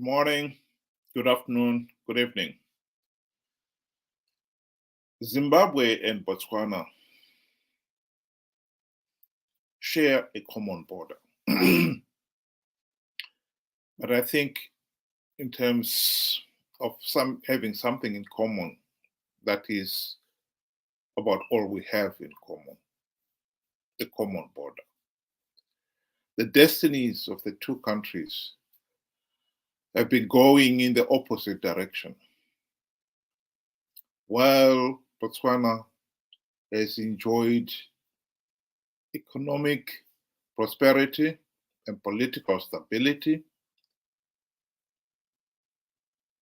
Good morning, good afternoon, good evening. Zimbabwe and Botswana share a common border. But I think in terms of having something in common, that is about all we have in common, the common border. The destinies of the two countries have been going in the opposite direction. While Botswana has enjoyed economic prosperity and political stability,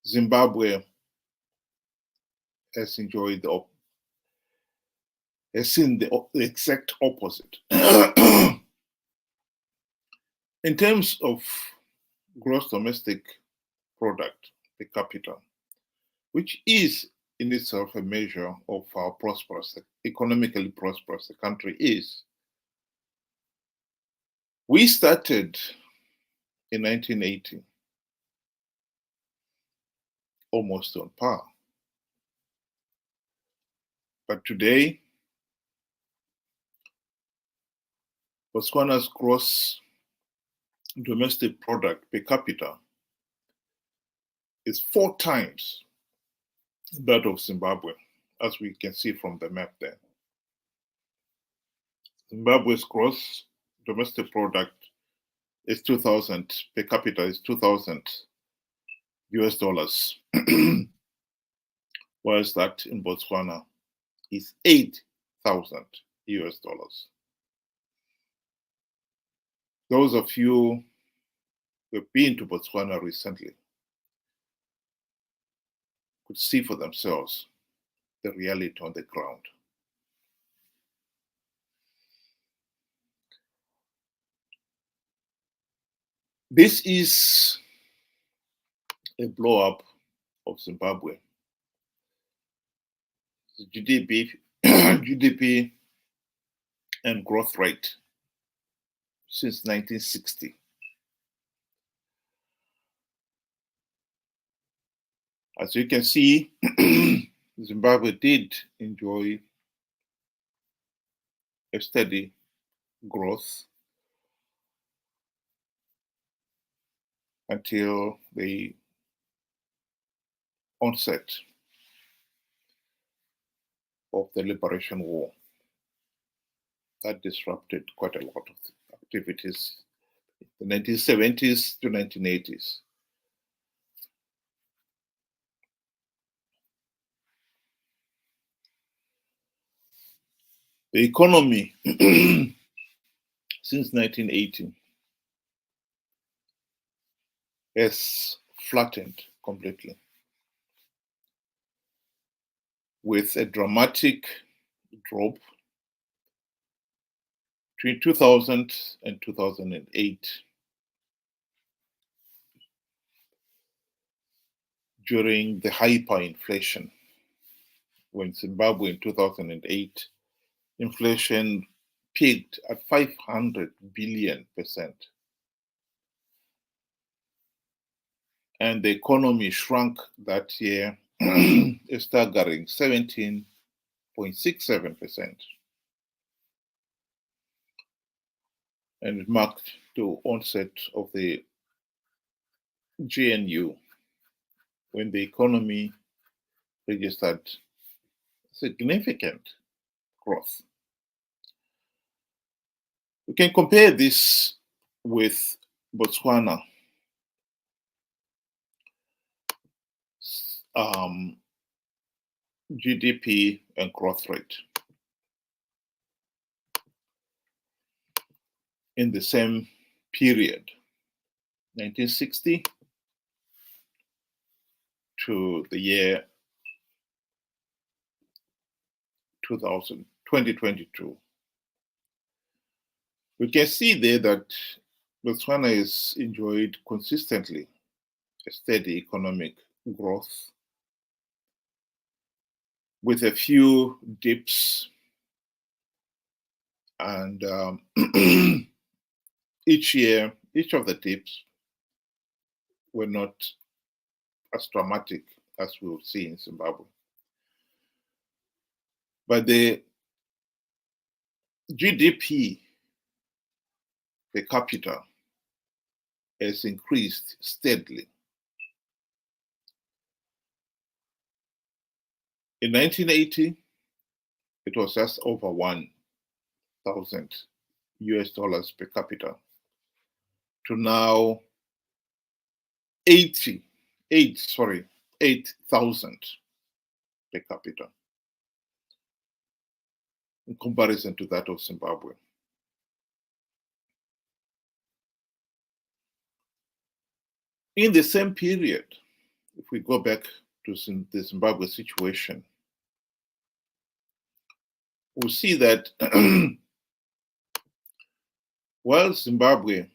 Zimbabwe has enjoyed has seen the exact opposite. In terms of gross domestic product per capita, which is in itself a measure of how economically prosperous the country is, we started in 1980 almost on par. But today, Botswana's gross domestic product per capita is 4 times that of Zimbabwe, as we can see from the map there. Zimbabwe's gross domestic product is 2,000 per capita, is 2,000 US dollars, whereas that in Botswana is 8,000 US dollars. Those of you who have been to Botswana recently could see for themselves the reality on the ground. This is a blow up of Zimbabwe. The GDP and growth rate since 1960. As you can see, Zimbabwe did enjoy a steady growth until the onset of the Liberation War. That disrupted quite a lot of activities in the 1970s to 1980s. The economy since 1980 has flattened completely, with a dramatic drop between 2000 and 2008 during the hyperinflation. When Zimbabwe in 2008, inflation peaked at 500 billion%. And the economy shrunk that year a staggering 17.67%. And it marked the onset of the GNU, when the economy registered significant growth. We can compare this with Botswana. GDP and growth rate in the same period, 1960 to the year 2022. We can see there that Botswana has enjoyed consistently a steady economic growth, with a few dips, and each year, each of the dips were not as dramatic as we will see in Zimbabwe. But the GDP per capita has increased steadily. In 1980, it was just over 1,000 US dollars per capita to now 8,000 per capita in comparison to that of Zimbabwe. In the same period, if we go back to the Zimbabwe situation, we'll see that while Zimbabwe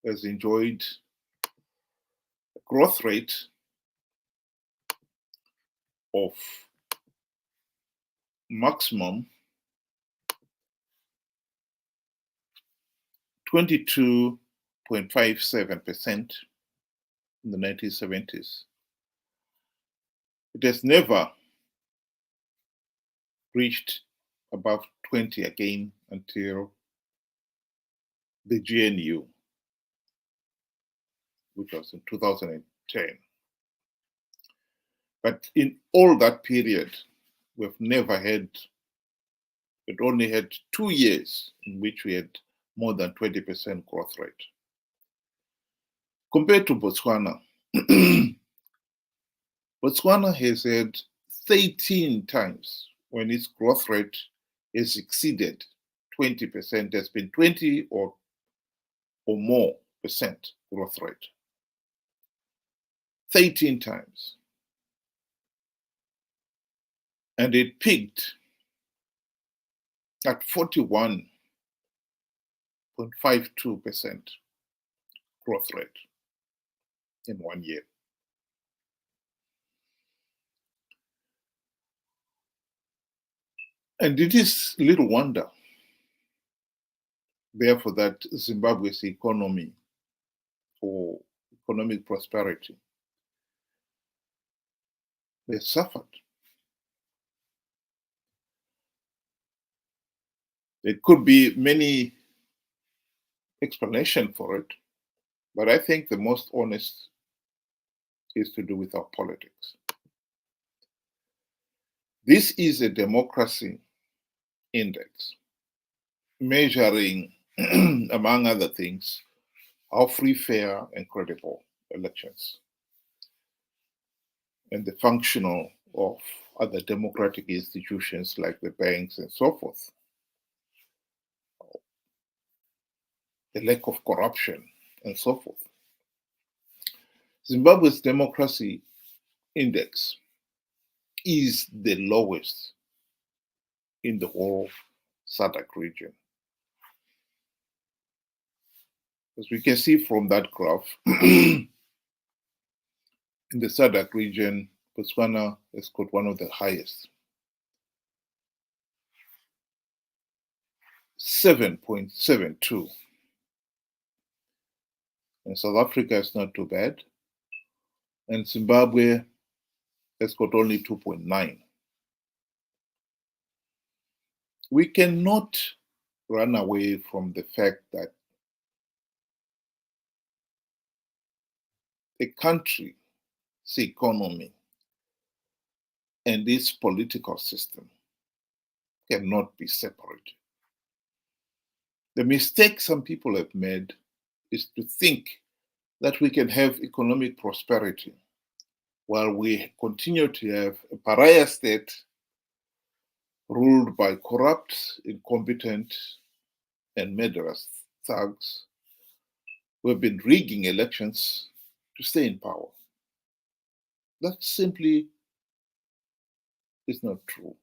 has enjoyed a growth rate of maximum 22.57% in the 1970s, it has never reached above 20 again until the GNU, which was in 2010. But in all that period, we've only had 2 years in which we had more than 20% growth rate. Compared to Botswana, Botswana has had 13 times when its growth rate has exceeded 20%, has been 20 or more percent growth rate. 13 times. And it peaked at 41.52% growth rate in 1 year. And it is little wonder, therefore, that Zimbabwe's economy or economic prosperity has suffered. There could be many explanations for it, but I think the most honest is to do with our politics. This is a democracy index measuring, among other things, how free, fair, and credible elections and the functional of other democratic institutions like the banks and so forth. The lack of corruption and so forth. Zimbabwe's democracy index is the lowest in the whole SADC region. As we can see from that graph, in the SADC region, Botswana has got one of the highest, 7.72. And South Africa is not too bad. And Zimbabwe has got only 2.9. We cannot run away from the fact that a country's economy and its political system cannot be separated. The mistake some people have made is to think that we can have economic prosperity while we continue to have a pariah state ruled by corrupt, incompetent, and murderous thugs who have been rigging elections to stay in power. That simply is not true.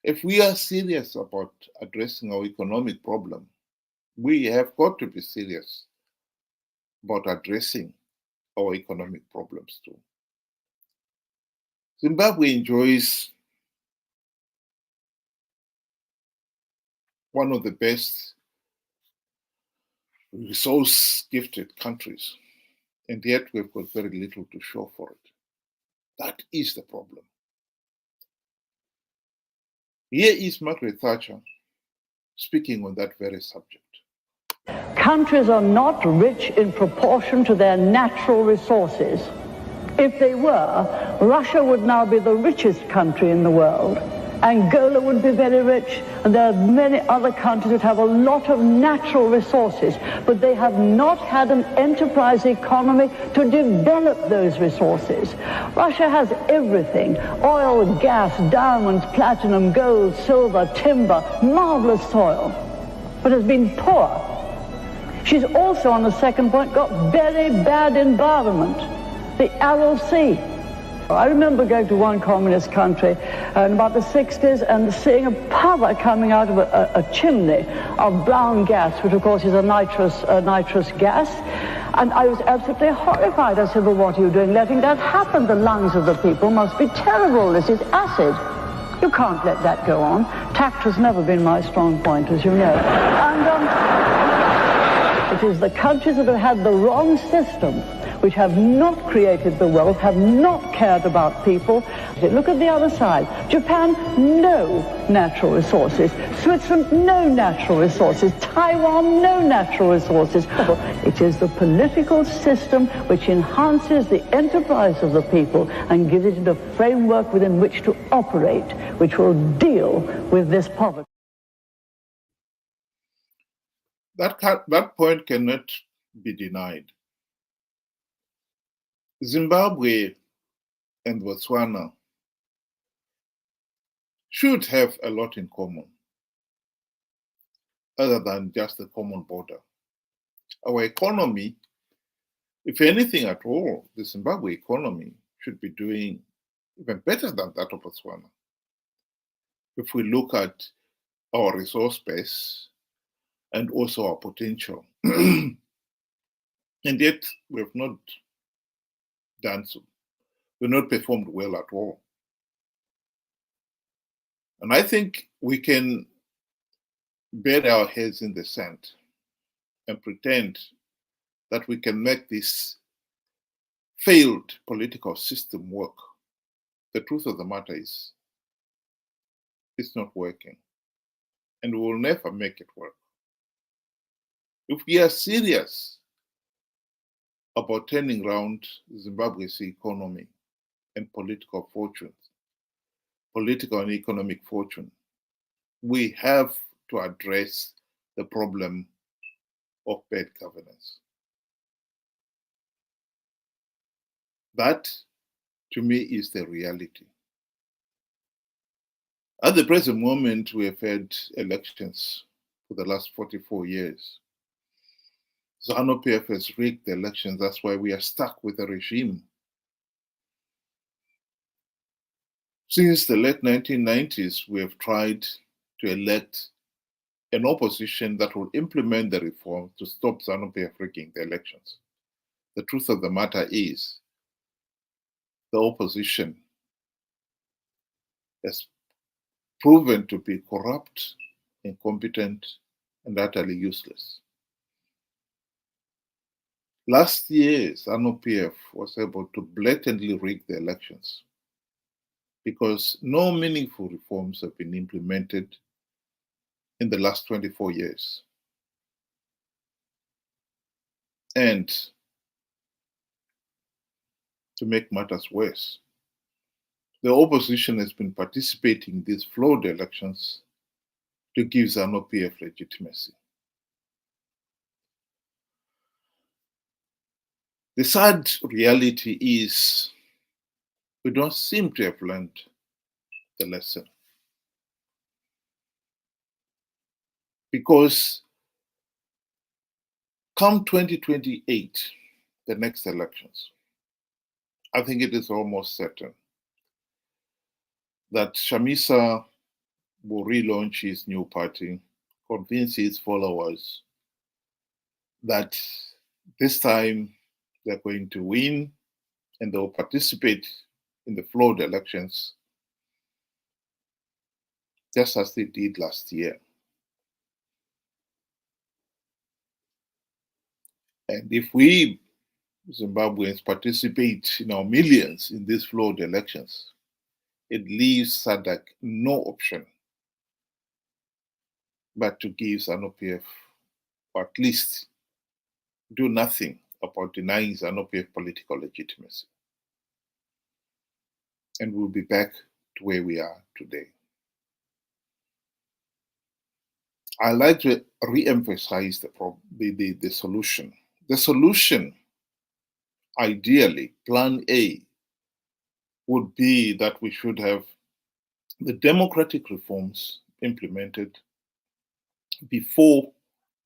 If we are serious about addressing our economic problem, we have got to be serious about addressing our economic problems too. Zimbabwe enjoys one of the best resource-gifted countries, and yet we've got very little to show for it. That is the problem. Here is Margaret Thatcher speaking on that very subject. Countries are not rich in proportion to their natural resources. If they were, Russia would now be the richest country in the world. Angola would be very rich, and there are many other countries that have a lot of natural resources, but they have not had an enterprise economy to develop those resources. Russia has everything: oil, gas, diamonds, platinum, gold, silver, timber, marvelous soil, but has been poor. She's also, on the second point, got very bad environment, the Aral Sea. I remember going to one communist country in about the 60s and seeing a power coming out of a chimney of brown gas, which of course is a nitrous gas. And I was absolutely horrified. I said, well, what are you doing letting that happen? The lungs of the people must be terrible. This is acid. You can't let that go on. Tact has never been my strong point, as you know. And it is the countries that have had the wrong system, which have not created the wealth, have not cared about people. Look at the other side. Japan, no natural resources. Switzerland, no natural resources. Taiwan, no natural resources. It is the political system which enhances the enterprise of the people and gives it a framework within which to operate, which will deal with this poverty. That point cannot be denied. Zimbabwe and Botswana should have a lot in common, other than just a common border. Our economy, if anything at all, the Zimbabwe economy should be doing even better than that of Botswana. If we look at our resource base and also our potential. And yet we have not done so. We've not performed well at all. And I think we can bury our heads in the sand and pretend that we can make this failed political system work. The truth of the matter is, it's not working. And we will never make it work. If we are serious about turning around Zimbabwe's economy and political fortunes, political and economic fortune, we have to address the problem of bad governance. That, to me, is the reality. At the present moment, we have had elections for the last 44 years. ZANU-PF has rigged the elections. That's why we are stuck with a regime. Since the late 1990s, we have tried to elect an opposition that will implement the reform to stop ZANU-PF rigging the elections. The truth of the matter is, the opposition has proven to be corrupt, incompetent, and utterly useless. Last year, ZANU-PF was able to blatantly rig the elections because no meaningful reforms have been implemented in the last 24 years. And to make matters worse, the opposition has been participating in these flawed elections to give ZANU-PF legitimacy. The sad reality is we don't seem to have learned the lesson. Because come 2028, the next elections, I think it is almost certain that Chamisa will relaunch his new party, convince his followers that this time they're going to win and they'll participate in the flawed elections just as they did last year. And if we Zimbabweans participate in our millions in these flawed elections, it leaves SADC no option but to give ZANU-PF, or at least do nothing about denying ZANU-PF political legitimacy. And we'll be back to where we are today. I like to re-emphasize the solution. The solution, ideally, plan A, would be that we should have the democratic reforms implemented before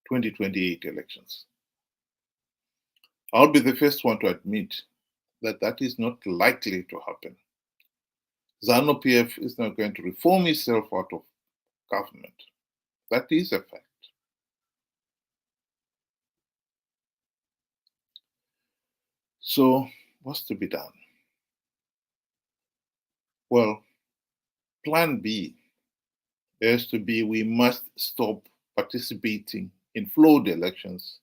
2028 elections. I'll be the first one to admit that that is not likely to happen. ZANU-PF is not going to reform itself out of government. That is a fact. So, what's to be done? Well, plan B has to be we must stop participating in flawed elections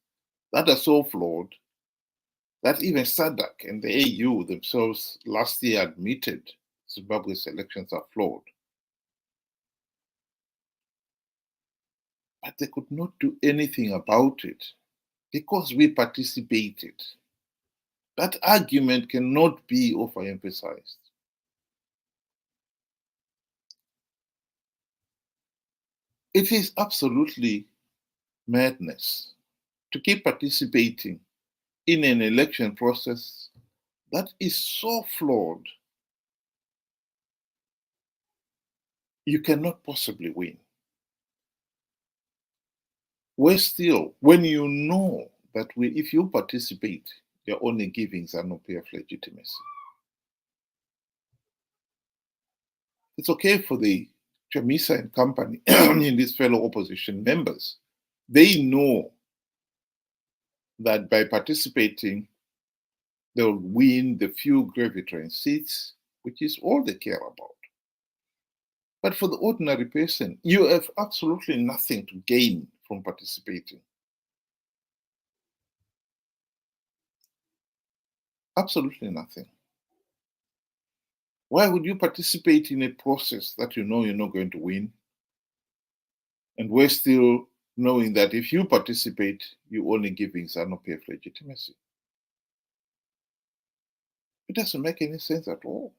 that are so flawed that even SADC and the AU themselves last year admitted Zimbabwe's elections are flawed. But they could not do anything about it because we participated. That argument cannot be overemphasized. It is absolutely madness to keep participating in an election process that is so flawed, you cannot possibly win. Worse still, when you know that if you participate, you're only giving ZANU-PF legitimacy. It's okay for the Chamisa and company and these fellow opposition members. They know that by participating, they'll win the few Gravitran seats, which is all they care about. But for the ordinary person, you have absolutely nothing to gain from participating. Absolutely nothing. Why would you participate in a process that you know you're not going to win? And we're still knowing that if you participate, you're only giving ZANU-PF legitimacy. It doesn't make any sense at all.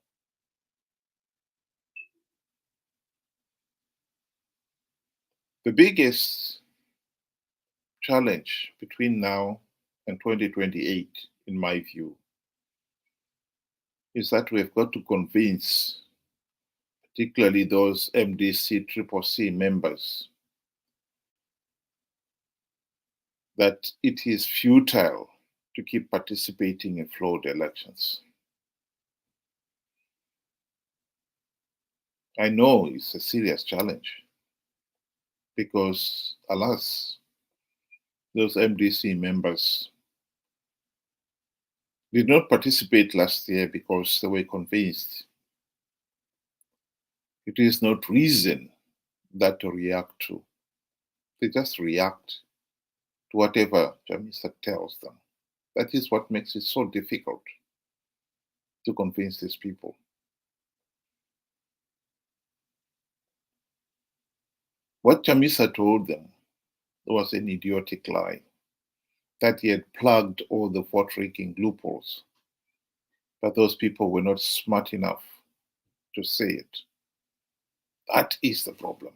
The biggest challenge between now and 2028, in my view, is that we've got to convince, particularly those MDC, CCC members, that it is futile to keep participating in flawed elections. I know it's a serious challenge because, alas, those MDC members did not participate last year because they were convinced it is not reason that to react to. They just react to whatever Chamisa tells them. That is what makes it so difficult to convince these people. What Chamisa told them was an idiotic lie, that he had plugged all the vote-rigging loopholes, but those people were not smart enough to say it. That is the problem.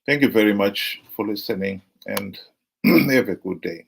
Thank you very much for listening, and have a good day.